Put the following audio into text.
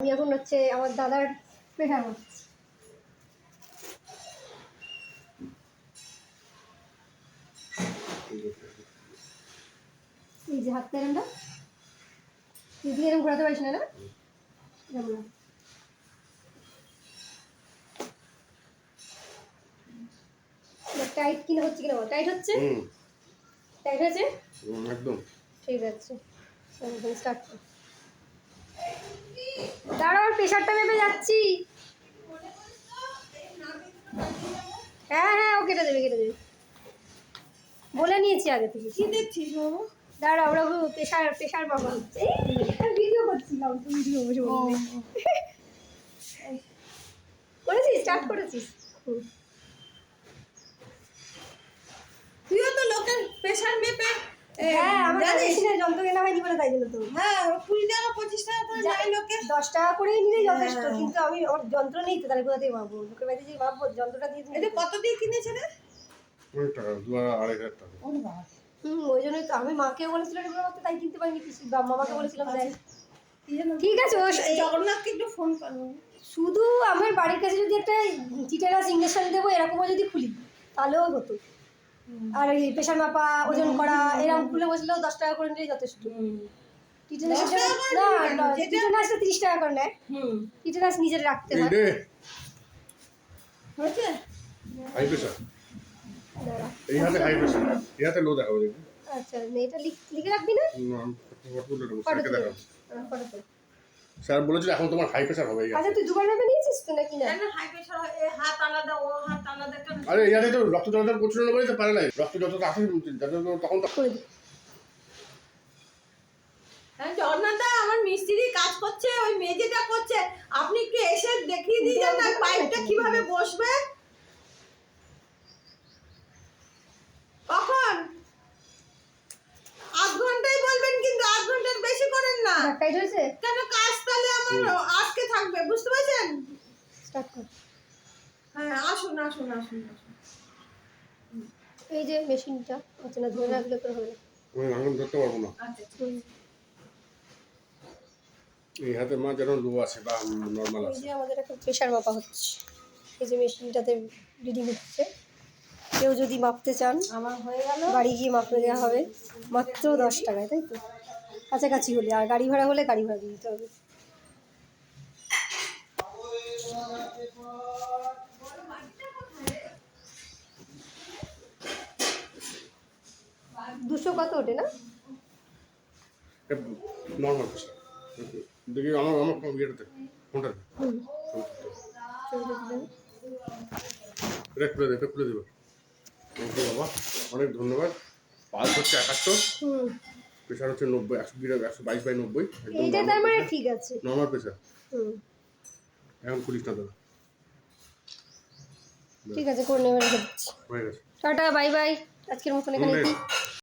আমি এখন হচ্ছে আমার দাদার প্রেশার হচ্ছে। এই যে হাতটা এরমটা দিদি এরকম ঘোরাতে পারিস না, না টাইট কিনা হচ্ছে কিনা টাইট হচ্ছে, টাইট হয়েছে একদম ঠিক আছে। একদম স্টার্ট কর। দাঁড়াও প্রেশারটা মেপে যাচ্ছি। হ্যাঁ হ্যাঁ ও কেটে দেবে কেটে দেবে, বলে নিয়েছি আগে থেকে। কি দেখছিস বাবু? দাঁড়া ওরা প্রেশার প্রেশার মাপা হচ্ছে। ভিডিও করছিলাম তো, ভিডিও বসে বলবে করেছিস, স্টার্ট করেছিস। তুইও তো লোকের প্রেশার মেপে হ্যাঁ আমার জানিস? মেশিনের যন্ত্র কেনা হয়নি বলে তাই জন্য তো। হ্যাঁ 20 টাকা 25 টাকা করে যায় লোকে। 10 টাকা করেই নিলেই যথেষ্ট, হ্যাঁ। কিন্তু আমি ওর যন্ত্র নেই তো, তাহলে কোথা থেকে মাপবো? লোকের বাড়িতে যে মাপবো, যন্ত্রটা দিয়ে এটা কত দিয়ে কিনেছে রে? অনেক টাকা, 2,000-2,500 টাকা। ওরে বাবা। ওই জন্যই তো আমি মাকেও বলেছিলাম এগুলো মাপতে, তাই কিনতে পারিনি। কিছু মামাকে বলেছিলাম দেয়। কি যেন ঠিক আছে ও জগন্নাথকে একটু ফোন করো। শুধু আমার বাড়ির কাছে যদি একটা টিটানাস ইঞ্জেকশন দেবো এরকমও যদি খুলি তাহলেও হতো। আর এই প্রেশার মাপা, ওজন করা এরকম খুলে বসলেও 10 টাকা করে নিলেই যথেষ্ট। টিটানাস 10 টাকা করে না, নিবি কেন? যেটা- টিটানাসটা 30 টাকা করে নেয়। টিটানাস নিজের রাখতে এই হয়। রে, হয়েছে? High pressure. দাঁড়া। এই হাতে হাই প্রেশার, এই হাতে লো দেখাবো দেখবি। আচ্ছা এটা লিখে রাখবি না? ফটো তুলে দেবো, ফটো স্যারকে তুলে দেখাবো। ফটো তুলে। স্যার বলেছিল এখন তোমার হাই প্রেশার হবে এই আচ্ছা হাতে। তুই দুবার ভেবে নিয়েছিস তো নাকি না? কেন হাই প্রেশার হয়? এ হাত আলাদা, ও হাত আলাদা কেন? আরে এই হাতে তো রক্ত চলাচল করছিল না বলে তো পারে নাই, রক্ত যতটা আসে তখন তো করে দিই। হ্যাঁ জগন্নাথদা, আমার মিস্ত্রি কাজ করছে, ওই মেঝেটা করছে, আপনি একটু এসে দেখিয়ে দিয়ে যান না পাইপটা কিভাবে বসবে। কখন? 8 ঘন্টাই বলবেন, কিন্তু 8 ঘন্টার বেশি করেন না। টাইট হয়েছে? কেন কাজ তাহলে আমার আজকে থাকবে, বুঝতে পারছেন? স্টার্ট কর। হ্যাঁ আসুন আসুন আসুন আসুন। এই যে মেশিনটা আছে না, ধরে রাখলে তো হবে না। আমি আঙুল ধরতে পারবো না। আচ্ছা এই হাতে মা যেন লো আছে বা নর্মাল এই আছে। যে আমাদের এখন প্রেশার মাপা হচ্ছে, এই যে মেশিনটাতে রিডিং হচ্ছে। কেউ যদি মাপতে চান আমার হয়ে গেল। বাড়ি গিয়ে মাপতে দেওয়া হবে মাত্র 10 টাকায়, তাই তো? কাছাকাছি হলে, আর গাড়ি ভাড়া হলে গাড়ি ভাড়া দিয়ে দিতে হবে। দুশো কত ওঠে না? নর্মাল প্রেশার দেখি আমার আমার ইয়েটাতে ফোনটাতে এটা খুলে দেবে, খুলে দেবে। ওকে বাবা, অনেক ধন্যবাদ। পালস হচ্ছে 71, প্রেশার হচ্ছে 90, 122/90। এইটা তার মানে ঠিক আছে। Normal pressure. হুম এখন খুলিস না দাদা, ঠিক আছে, করে নেবে, রেখে দিচ্ছি। হয়ে গেছে। টাটা বাই বাই, আজকের মতন এখানে কি।